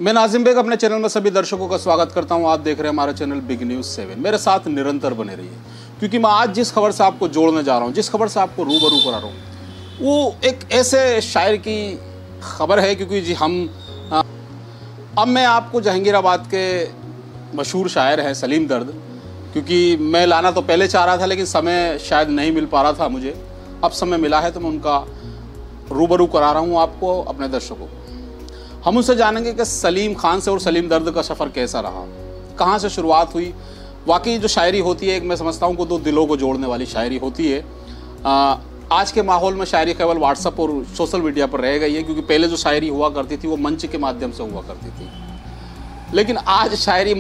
मैं नाजिम बेग अपने चैनल में सभी दर्शकों का स्वागत करता हूं। आप देख रहे हैं हमारा चैनल बिग न्यूज़ 7। मेरे साथ निरंतर बने रहिए, क्योंकि मैं आज जिस खबर से आपको जोड़ने जा रहा हूं, जिस खबर से आपको रूबरू करा रहा हूं, वो एक ऐसे शायर की खबर है। क्योंकि जी अब मैं आपको जहांगीराबाद के मशहूर शायर हैं सलीम दर्द, क्योंकि मैं लाना तो पहले चाह रहा था लेकिन समय शायद नहीं मिल पा रहा था मुझे। अब समय मिला है तो मैं उनका रूबरू करा रहा हूँ आपको, अपने दर्शकों को। हम उनसे जानेंगे कि सलीम खान से और सलीम दर्द का सफ़र कैसा रहा, कहाँ से शुरुआत हुई। वाकई जो शायरी होती है, एक मैं समझता हूँ कि दो दिलों को जोड़ने वाली शायरी होती है। आज के माहौल में शायरी केवल व्हाट्सएप और सोशल मीडिया पर रह गई है, क्योंकि पहले जो शायरी हुआ करती थी वो मंच के माध्यम से हुआ करती थी, लेकिन आज शायरी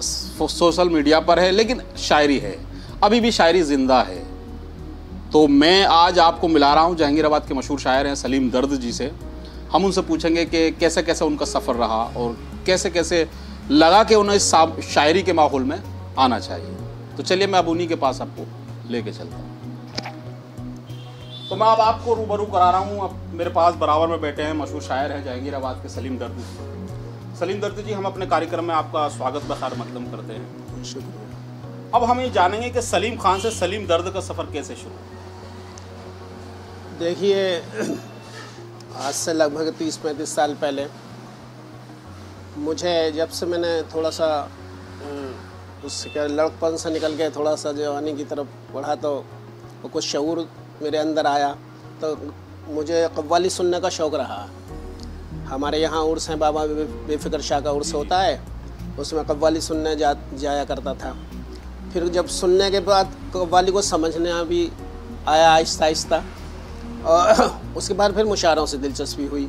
सोशल मीडिया पर है, लेकिन शायरी है, अभी भी शायरी जिंदा है। तो मैं आज आपको मिला रहा हूँ जहांगीराबाद के मशहूर शायर हैं सलीम दर्द जी से। हम उनसे पूछेंगे कि कैसे कैसे उनका सफ़र रहा और कैसे कैसे लगा कि उन्हें इस शायरी के माहौल में आना चाहिए। तो चलिए मैं अब उन्हीं के पास आपको लेके चलता हूँ। तो मैं अब आपको रूबरू करा रहा हूँ। अब मेरे पास बराबर में बैठे हैं मशहूर शायर हैं जहांगीराबाद के सलीम दर्द जी। सलीम दर्द जी, हम अपने कार्यक्रम में आपका स्वागत बखैर मकदम करते हैं। शुक्रिया। अब हम ये जानेंगे कि सलीम खान से सलीम दर्द का सफ़र कैसे शुरू। देखिए, आज से लगभग 30-35 साल पहले मुझे, जब से मैंने थोड़ा सा उससे क्या लड़कपन से निकल के थोड़ा सा जवानी की तरफ बढ़ा, तो वो कुछ शऊर मेरे अंदर आया। तो मुझे कव्वाली सुनने का शौक़ रहा। हमारे यहाँ उर्स हैं, बाबा बेफ़िक्र शाह का उर्स होता है, उसमें कव्वाली सुनने जाया करता था। फिर जब सुनने के बाद कव्वाली को समझने भी आया आहिस्ता आहिस्ता, और उसके बाद फिर मुशायरों से दिलचस्पी हुई।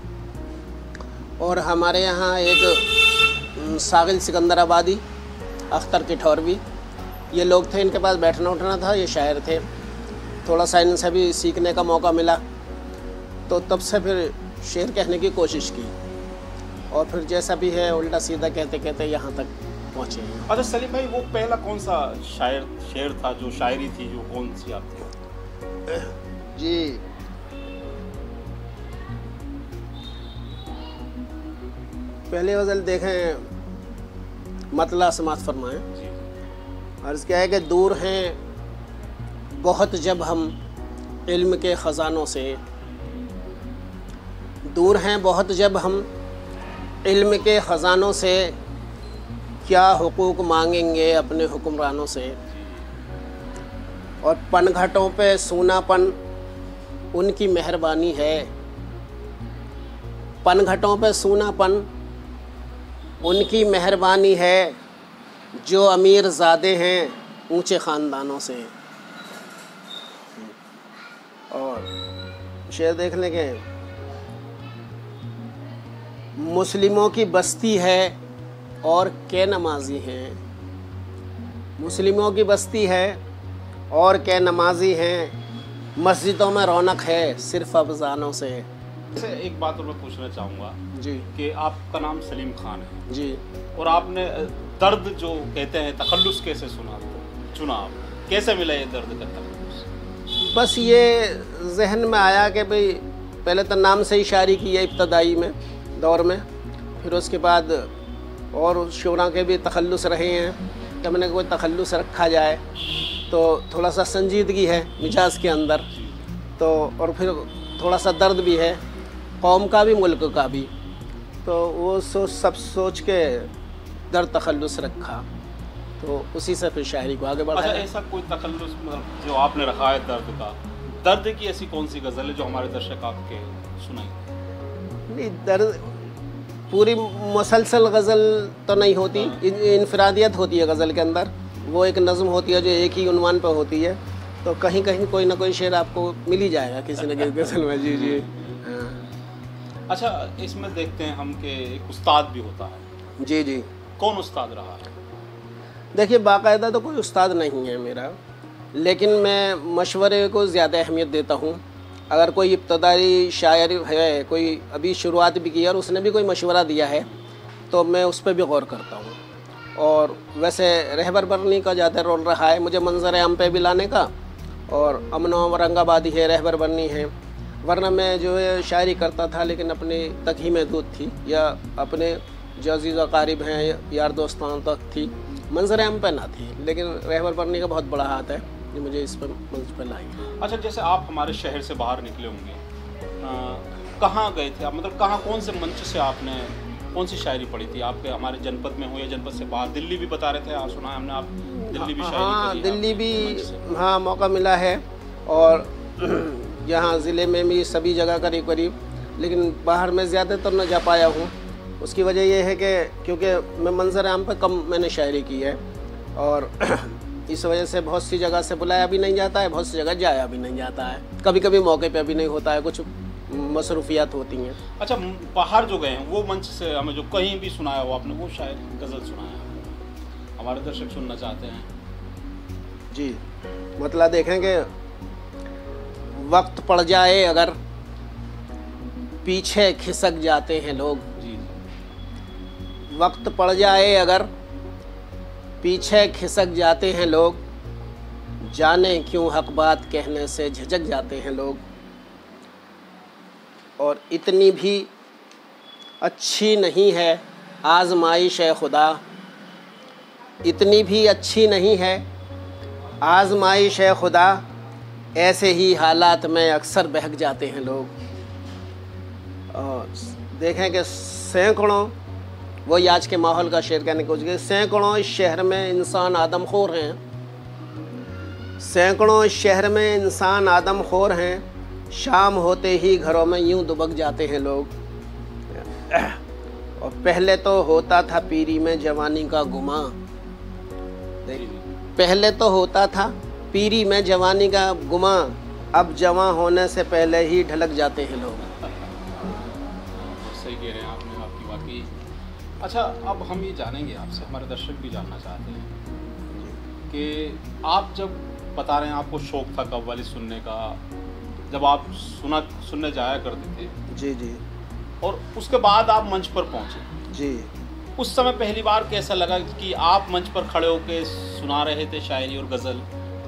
और हमारे यहाँ एक सागिल सिकंदराबादी, अख्तर किठौरवी, ये लोग थे, इनके पास बैठना उठना था, ये शायर थे। थोड़ा सा इनसे भी सीखने का मौका मिला, तो तब से फिर शेर कहने की कोशिश की, और फिर जैसा भी है उल्टा सीधा कहते कहते यहाँ तक पहुँचे। अच्छा सलीम भाई, वो पहला कौन सा शेर था, जो शायरी थी, जो कौन सी आपकी? जी, पहले गज़ल देखें, मतला समात फरमाएं। अर्ज़ क्या है कि दूर हैं बहुत जब हम इल्म के ख़ज़ानों से, दूर हैं बहुत जब हम इल्म के ख़ज़ानों से, क्या हुकूक मांगेंगे अपने हुक्मरानों से। और पनघटों पे सूनापन उनकी मेहरबानी है, पनघटों पे सूनापन उनकी मेहरबानी है, जो अमीर ज़ादे हैं ऊंचे ख़ानदानों से। और शेर देख लेंगे, मुस्लिमों की बस्ती है और के नमाजी हैं, मुस्लिमों की बस्ती है और के नमाजी हैं, मस्जिदों में रौनक है सिर्फ अफ़ज़ानों से। एक बात और मैं पूछना चाहूँगा जी, कि आपका नाम सलीम खान है जी, और आपने दर्द जो कहते हैं तखल्लुस कैसे चुना आप, कैसे मिला ये दर्द का तखल्लुस? बस ये जहन में आया कि भाई पहले तो नाम से ही शायरी की है इब्तदाई में दौर में, फिर उसके बाद और शुरा के भी तखल्लुस रहे हैं, कि मैंने कोई तखल्लुस रखा जाए तो थोड़ा सा संजीदगी है मिजाज के अंदर, तो और फिर थोड़ा सा दर्द भी है, कौम का भी मुल्क का भी, तो वो सब सोच के दर्द तखल्लुस रखा, तो उसी से फिर शायरी को आगे बढ़ाया। अच्छा, ऐसा कोई तखल्लुस मतलब जो आपने रखा है दर्द का, दर्द की ऐसी कौन सी गज़ल है जो हमारे दर्शक आपके सुनाएंगे? नहीं, दर्द पूरी मुसलसल गज़ल तो नहीं होती, इनफरादियत होती है गज़ल के अंदर, वो एक नज़म होती है जो एक ही उन्वान पर होती है, तो कहीं कहीं कोई ना कोई शेर आपको मिल ही जाएगा किसी न किसी गज़ल में। जी जी। अच्छा, इसमें देखते हैं हम कि एक उस्ताद भी होता है। जी जी। कौन उस्ताद रहा है? देखिए, बाकायदा तो कोई उस्ताद नहीं है मेरा, लेकिन मैं मशवरे को ज़्यादा अहमियत देता हूँ। अगर कोई इब्तदाई शायर है, कोई अभी शुरुआत भी की है और उसने भी कोई मशवरा दिया है, तो मैं उस पर भी गौर करता हूँ। और वैसे रहबर बरनी का ज़्यादा रोल रहा है मुझे मंजर आम पे भी लाने का, और अमन औरंगाबादी है, रहबर बरनी है, वरना मैं जो है शायरी करता था लेकिन अपने तक ही महदूद थी, या अपने जो अजीज़ अकारिब हैं, यार दोस्तान तक थी, मंजर आम पे ना थी, लेकिन रहबर बरनी का बहुत बड़ा हाथ है जो मुझे इस पर मंच पर लाई। अच्छा, जैसे आप हमारे शहर से बाहर निकले होंगे, कहाँ गए थे आप? मतलब कहाँ, कौन से मंच से आपने कौन सी शायरी पढ़ी थी? आपके हमारे जनपद में हो या जनपद से बाहर? दिल्ली भी बता रहे थे, आप सुना है हमने, आप दिल्ली भी शायरी हाँ, करी दिल्ली भी हाँ मौका मिला है, और यहाँ ज़िले में भी सभी जगह करीब करीब, लेकिन बाहर में ज़्यादातर न जा पाया हूँ। उसकी वजह यह है कि क्योंकि मैं मंजर आम पर कम मैंने शायरी की है, और इस वजह से बहुत सी जगह से बुलाया भी नहीं जाता है, बहुत सी जगह जाया भी नहीं जाता है, कभी कभी मौके पे भी नहीं होता है, कुछ मसरूफियात होती हैं। अच्छा, बाहर जो गए हैं वो मंच से हमें जो कहीं भी सुनाया हो आपने, वो शायद गज़ल सुनाया हमारे दर्शक सुनना चाहते हैं। जी, मतलब देखेंगे, वक्त पड़ जाए अगर पीछे खिसक जाते हैं लोग, जी, वक्त पड़ जाए अगर पीछे खिसक जाते हैं लोग, जाने क्यों हक बात कहने से झिझक जाते हैं लोग, और इतनी भी अच्छी नहीं है आज़माइश खुदा, इतनी भी अच्छी नहीं है आज़माइश खुदा, ऐसे ही हालात में अक्सर बहक जाते हैं लोग। और देखें कि सैकड़ों, वही आज के माहौल का शेर कहने की कोशिश की, सैकड़ों इस शहर में इंसान आदमखोर हैं, सैकड़ों इस शहर में इंसान आदमखोर हैं, शाम होते ही घरों में यूं दुबक जाते हैं लोग। और पहले तो होता था पीरी में जवानी का गुमा, पहले तो होता था पीरी में जवानी का गुमा, अब जवां होने से पहले ही ढलक जाते हैं लोग। सही कह रहे हैं आपने, आपकी वाकई। अच्छा, अब हम ये जानेंगे आपसे, हमारे दर्शक भी जानना चाहते हैं कि आप जब बता रहे हैं आपको शौक था कव्वाली सुनने का, जब आप सुनने जाया करते थे, जी जी, और उसके बाद आप मंच पर पहुंचे जी, उस समय पहली बार कैसा लगा कि आप मंच पर खड़े होकर सुना रहे थे शायरी और गज़ल,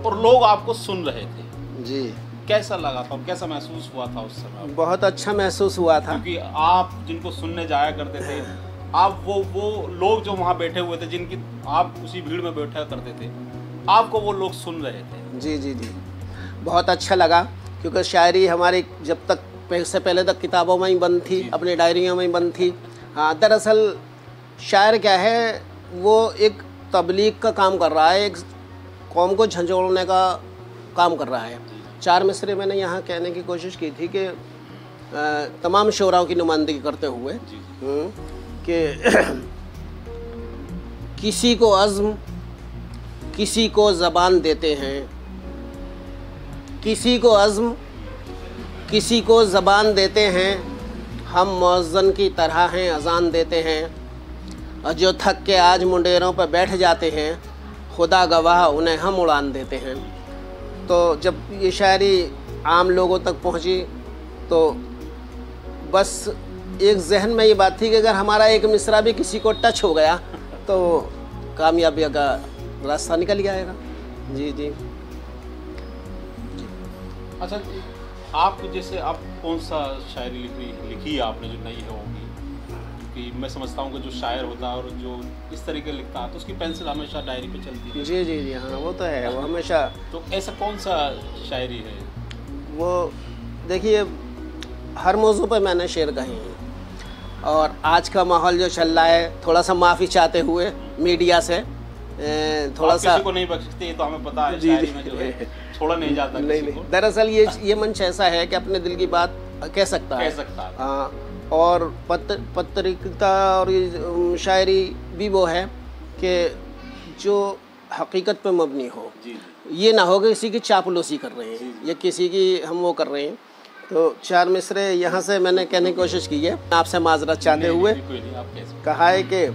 और लोग आपको सुन रहे थे? जी, कैसा लगा था और कैसा महसूस हुआ था उस समय? बहुत अच्छा महसूस हुआ था, क्योंकि आप जिनको सुनने जाया करते थे, आप वो लोग जो वहाँ बैठे हुए थे, जिनकी आप उसी भीड़ में बैठा करते थे, आपको वो लोग सुन रहे थे। जी जी जी, बहुत अच्छा लगा, क्योंकि शायरी हमारी जब तक से पहले तक किताबों में ही बंद थी, अपनी डायरियों में ही बंद थी। हाँ, दरअसल शायर क्या है, वो एक तबलीग का काम कर रहा है, एक कौम को झंझोड़ने का काम कर रहा है। चार मिसरे मैंने यहाँ कहने की कोशिश की थी कि तमाम शोराओं की नुमाइंदगी करते हुए कि किसी को अज़्म, किसी को ज़बान देते हैं, किसी को अज़्म, किसी को ज़बान देते हैं, हम मुअज़्ज़न की तरह हैं अज़ान देते हैं, और जो थक के आज मुंडेरों पर बैठ जाते हैं, खुदा गवाह उन्हें हम उड़ान देते हैं। तो जब ये शायरी आम लोगों तक पहुंची तो बस एक जहन में ये बात थी कि अगर हमारा एक मिसरा भी किसी को टच हो गया तो कामयाबी का रास्ता निकल गया। जी जी। अच्छा, आप जैसे आप कौन सा शायरी लिखी है आपने जो नहीं है होगी? क्योंकि मैं समझता हूँ कि जो शायर होता है और जो इस तरीके लिखता है तो उसकी पेंसिल हमेशा डायरी पे चलती है। जी जी जी, हाँ वो तो है, वो हमेशा। तो ऐसा कौन सा शायरी है? वो देखिए, हर मौजू पर मैंने शेर कहे हैं, और आज का माहौल जो चल रहा है, थोड़ा सा माफ़ी चाहते हुए मीडिया से थोड़ा सा, किसी को नहीं बख्शते, तो हमें पता है शायरी में जो है छोड़ा नहीं जाता किसी को। दरअसल ये मंच ऐसा है कि अपने दिल की बात कह सकता है। हाँ, और पत्रिका और शायरी भी वो है कि जो हकीकत पे मबनी हो, ये ना हो कि किसी की चापलूसी कर रहे हैं या किसी की हम वो कर रहे हैं। तो चार मिसरे यहाँ से मैंने कहने की कोशिश की है, आपसे माजरत चाहते हुए कहा है कि,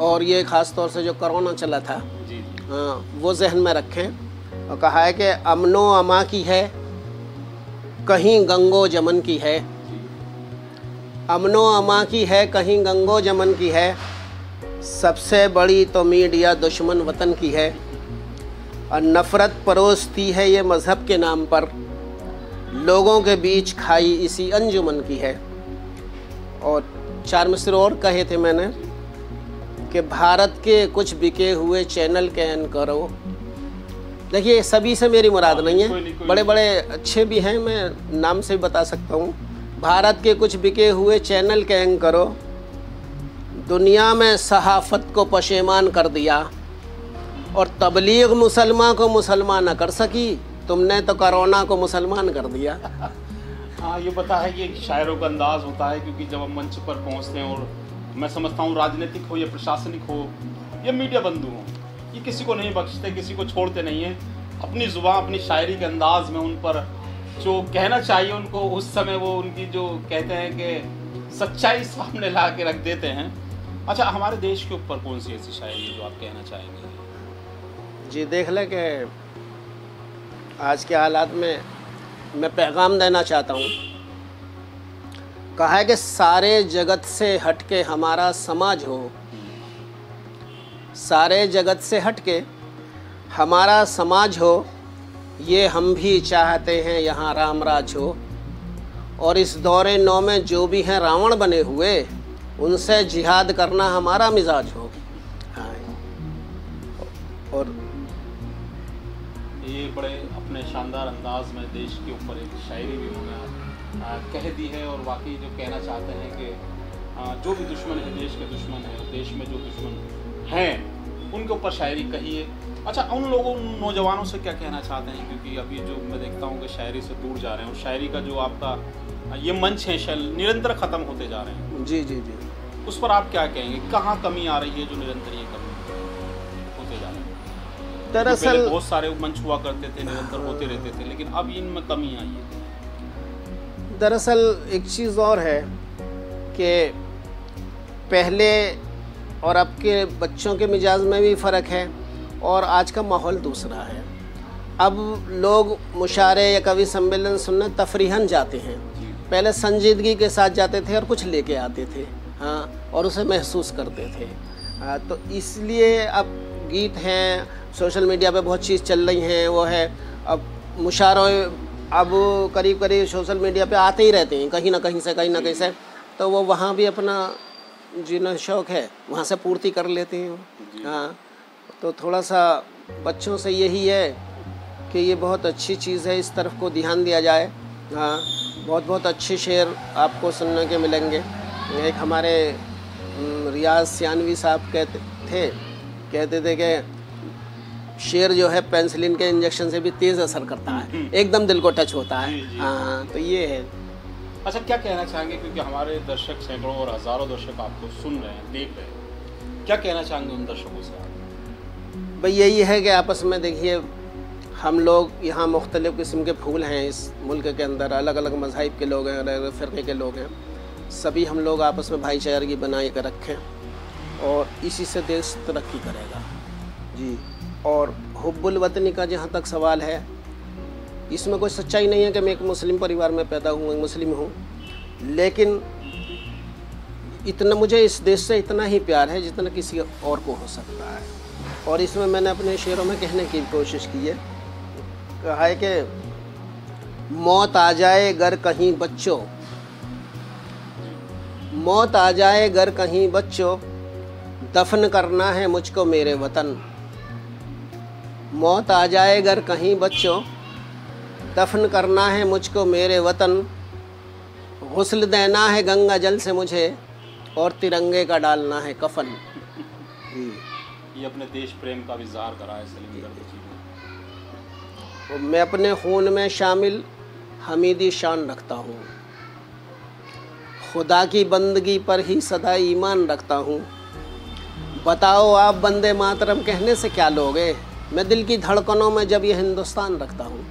और ये ख़ास तौर से जो कोरोना चला था, हाँ, वो जहन में रखें। और कहा है कि अमनो अमा की है, कहीं गंगो जमन की है, अमनो अमा की है, कहीं गंगो जमन की है, सबसे बड़ी तो मीडिया दुश्मन वतन की है, और नफ़रत परोसती है ये मज़हब के नाम पर, लोगों के बीच खाई इसी अंजुमन की है। और 4 मिसरे और कहे थे मैंने कि भारत के कुछ बिके हुए चैनल के एंकरों, देखिए सभी से मेरी मुराद नहीं है, बड़े बड़े अच्छे भी हैं, मैं नाम से भी बता सकता हूँ। भारत के कुछ बिके हुए चैनल के एंकरों, दुनिया में सहाफ़त को पशेमान कर दिया और तबलीग मुसलमान को मुसलमान न कर सकी, तुमने तो कोरोना को मुसलमान कर दिया। हाँ, ये पता है कि शायरों का अंदाज होता है, क्योंकि जब हम मंच पर पहुंचते हैं, और मैं समझता हूँ राजनीतिक हो या प्रशासनिक हो या मीडिया बंधु हो, ये किसी को नहीं बख्शते, किसी को छोड़ते नहीं हैं। अपनी ज़ुबान, अपनी शायरी के अंदाज में उन पर जो कहना चाहिए उनको उस समय वो उनकी जो कहते हैं कि सच्चाई सामने ला के रख देते हैं। अच्छा, हमारे देश के ऊपर कौन सी ऐसी शायरी है जो आप कहना चाहेंगे? जी, देख लें कि आज के हालात में मैं पैगाम देना चाहता हूँ। कहा है कि सारे जगत से हट के हमारा समाज हो, सारे जगत से हट के हमारा समाज हो, ये हम भी चाहते हैं यहाँ राम राज हो। और इस दौरे नौ में जो भी हैं रावण बने हुए, उनसे जिहाद करना हमारा मिजाज हो। हाँ, और ये बड़े अपने शानदार अंदाज में देश के ऊपर एक शायरी भी उन्होंने कह दी है, और वाकई जो कहना चाहते हैं कि जो भी दुश्मन है, देश के दुश्मन है, देश में जो दुश्मन हैं उनके ऊपर शायरी कही है। अच्छा, उन लोगों, उन नौजवानों से क्या कहना चाहते हैं, क्योंकि अभी जो मैं देखता हूँ कि शायरी से दूर जा रहे हैं, और शायरी का जो आपका ये मंच है निरंतर ख़त्म होते जा रहे हैं। जी जी जी, उस पर आप क्या कहेंगे? कहाँ कमी आ रही है जो निरंतर ये कमी होते जा रहे हैं? दरअसल बहुत सारे मंच हुआ करते थे, निरंतर होते रहते थे, लेकिन अब इनमें कमी आई है। दरअसल एक चीज़ और है कि पहले और अब के बच्चों के मिजाज में भी फ़र्क है, और आज का माहौल दूसरा है। अब लोग मुशायरे या कवि सम्मेलन सुनने तफरीहन जाते हैं, पहले संजीदगी के साथ जाते थे और कुछ लेके आते थे, हाँ, और उसे महसूस करते थे। तो इसलिए अब गीत हैं, सोशल मीडिया पे बहुत चीज़ चल रही हैं, वो है अब मुशायरे अब करीब करीब सोशल मीडिया पे आते ही रहते हैं, कहीं ना कहीं से, तो वो वहाँ भी अपना जिन्हें शौक़ है वहाँ से पूर्ति कर लेते हैं। हाँ, तो थोड़ा सा बच्चों से यही है कि ये बहुत अच्छी चीज़ है, इस तरफ को ध्यान दिया जाए। हाँ, बहुत बहुत अच्छे शेर आपको सुनने के मिलेंगे। एक हमारे रियाज सियानवी साहब कहते थे कि शेर जो है पेंसिलिन के इंजेक्शन से भी तेज़ असर करता है, एकदम दिल को टच होता है। हाँ, तो ये है। अच्छा, क्या कहना चाहेंगे, क्योंकि हमारे दर्शक सैकड़ों और हज़ारों दर्शक आपको सुन रहे हैं, देख रहे हैं, क्या कहना चाहेंगे उन दर्शकों से? भाई यही है कि आपस में देखिए, हम लोग यहाँ मुख्तलिफ़ किस्म के फूल हैं इस मुल्क के अंदर, अलग अलग मज़ाहिब के लोग हैं, अलग अलग फ़िरक़े के लोग हैं, सभी हम लोग आपस में भाईचारगी बनाए कर रखें, और इसी से देश तरक्की करेगा जी। और हुब्बुल वतनी का जहाँ तक सवाल है, इसमें कोई सच्चाई नहीं है कि मैं एक मुस्लिम परिवार में पैदा हुआ, मुस्लिम हूँ, लेकिन इतना मुझे इस देश से इतना ही प्यार है जितना किसी और को हो सकता है। और इसमें मैंने अपने शेरों में कहने की कोशिश की है, कहा है कि मौत आ जाए घर कहीं बच्चों, मौत आ जाए घर कहीं बच्चों, दफन करना है मुझको मेरे वतन। मौत आ जाए घर कहीं बच्चों, दफन करना है मुझको मेरे वतन। गुस्ल देना है गंगा जल से मुझे, और तिरंगे का डालना है कफन। ये अपने देश प्रेम का भी इज़हार करा है सलीम गर्दी जी ने। मैं अपने खून में शामिल हमीदी शान रखता हूँ, खुदा की बंदगी पर ही सदा ईमान रखता हूँ। बताओ आप बंदे मातरम कहने से क्या लोगे, मैं दिल की धड़कनों में जब ये हिंदुस्तान रखता हूँ।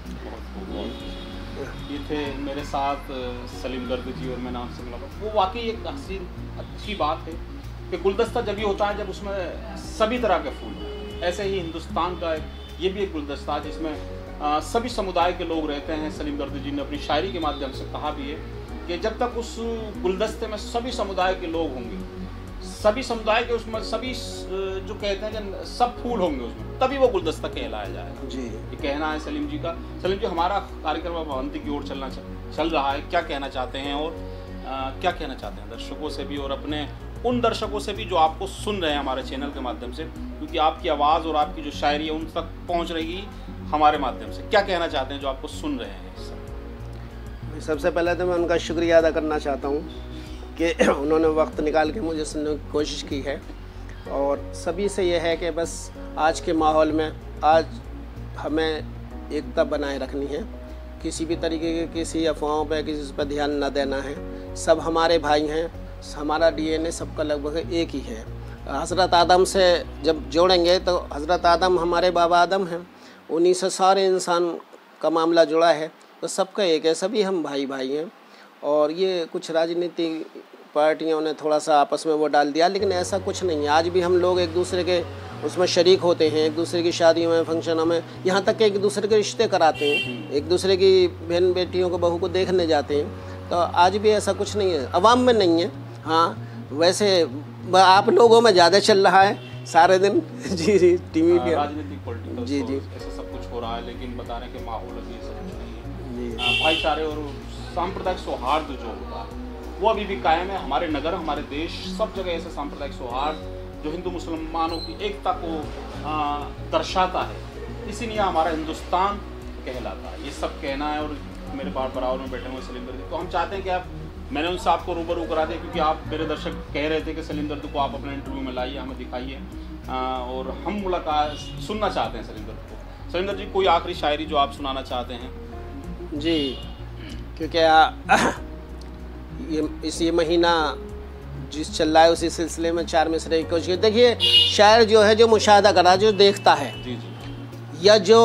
ये थे मेरे साथ सलीम गर्दी जी, और मैं नाम से मिला। वो वाकई एक हसीन अच्छी बात है कि गुलदस्ता जब भी होता है जब उसमें सभी तरह के फूल हैं। ऐसे ही हिंदुस्तान का ये भी एक गुलदस्ता है जिसमें सभी समुदाय के लोग रहते हैं। सलीम गर्दी जी ने अपनी शायरी के माध्यम से कहा भी है कि जब तक उस गुलदस्ते में सभी समुदाय के लोग होंगे, सभी समुदाय के उसमें सभी जो कहते हैं कि सब फूल होंगे उसमें, तभी वो गुलदस्ता कहलाया जाएगा जी। ये कहना है सलीम जी का। सलीम जी, हमारा कार्यक्रम अब अंत की ओर चल रहा है, क्या कहना चाहते हैं? और क्या कहना चाहते हैं दर्शकों से भी और अपने उन दर्शकों से भी जो आपको सुन रहे हैं हमारे चैनल के माध्यम से, क्योंकि आपकी आवाज़ और आपकी जो शायरी है उन तक पहुंच रही हमारे माध्यम से, क्या कहना चाहते हैं जो आपको सुन रहे हैं इस समय? सबसे पहले तो मैं उनका शुक्रिया अदा करना चाहता हूँ कि उन्होंने वक्त निकाल के मुझे सुनने की कोशिश की है। और सभी से यह है कि बस आज के माहौल में आज हमें एकता बनाए रखनी है, किसी भी तरीके के किसी अफवाहों पर किसी पर ध्यान न देना है। सब हमारे भाई हैं, हमारा DNA सबका लगभग एक ही है। हज़रत आदम से जब जोड़ेंगे तो हज़रत आदम हमारे बाबा आदम हैं, उन्हीं से सारे इंसान का मामला जुड़ा है, तो सबका एक है, सभी हम भाई भाई हैं। और ये कुछ राजनीतिक पार्टियों ने थोड़ा सा आपस में वो डाल दिया, लेकिन ऐसा कुछ नहीं है। आज भी हम लोग एक दूसरे के उसमें शरीक होते हैं, एक दूसरे की शादियों में, फंक्शनों में, यहाँ तक कि एक दूसरे के रिश्ते कराते हैं, एक दूसरे की बहन बेटियों को बहू को देखने जाते हैं। तो आज भी ऐसा कुछ नहीं है, अवाम में नहीं है। हाँ, वैसे आप लोगों में ज़्यादा चल रहा है सारे दिन। जी जी, टीवी पे राजनीतिक पॉलिटिकल जी जी ऐसा सब कुछ हो रहा है, लेकिन बताने के माहौल ये सब कुछ नहीं है। भाईचारे और सांप्रदायिक सौहार्द जो होता है वो अभी भी कायम है। हमारे नगर, हमारे देश, सब जगह ऐसे सांप्रदायिक सौहार्द जो हिंदू मुसलमानों की एकता को दर्शाता है, इसीलिए हमारा हिंदुस्तान कहलाता है। ये सब कहना है। और मेरे पास बराबर में बैठे हुए सलीम दर्दी, तो हम चाहते हैं कि आप, मैंने उनसे आपको रूबरू करा दिया, क्योंकि आप मेरे दर्शक कह रहे थे कि सलीम दर्दी को आप अपने इंटरव्यू में लाइए, हमें दिखाइए, और हम मुलाकात सुनना चाहते हैं सलीम दर्दी को। सलीम दर्दी, कोई आखिरी शायरी जो आप सुनाना चाहते हैं? जी, क्योंकि ये महीना जिस चल रहा है उसी सिलसिले में 4 मिसरे की कोशिश। देखिए, शायर जो है, जो मुशाहदा करा, जो देखता है जी जी, या जो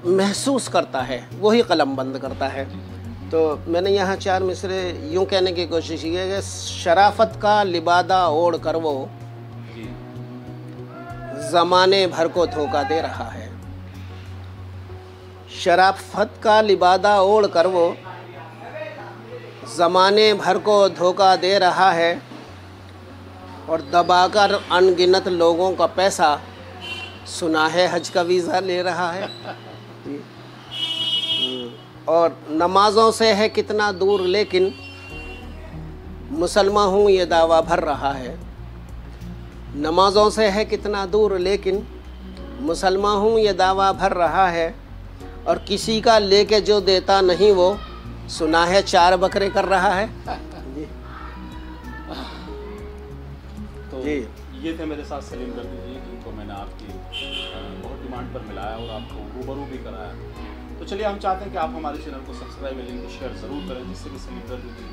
महसूस करता है, वही कलम बंद करता है। तो मैंने यहाँ 4 मिसरे यूँ कहने की कोशिश की है कि शराफत का लिबादा ओढ़ कर वो ज़माने भर को धोखा दे रहा है। शराफत का लिबादा ओढ़ कर वो ज़माने भर को धोखा दे रहा है, और दबाकर अनगिनत लोगों का पैसा सुना है हज का वीज़ा ले रहा है। और नमाज़ों से है कितना दूर, लेकिन मुसलमान हूँ ये दावा भर रहा है। नमाज़ों से है कितना दूर, लेकिन मुसलमान हूँ ये दावा भर रहा है। और किसी का लेके जो देता नहीं, वो सुना है 4 बकरे कर रहा है। तो जी, ये थे मेरे साथ सलीम दर्दी जी, जिनको मैंने आपकी बहुत डिमांड पर मिलाया और आपको रूबरू भी कराया। तो चलिए, हम चाहते हैं कि आप हमारे चैनल को सब्सक्राइब और लिंक को शेयर ज़रूर करें, जिससे कि सलीम दर्दी जी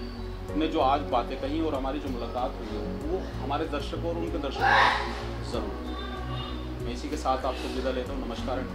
ने जो आज बातें कही और हमारी जो मुलाकात हुई है वो हमारे दर्शकों और उनके दर्शकों को ज़रूर। मैं इसी के साथ आपको विदा लेता हूँ। नमस्कार एंड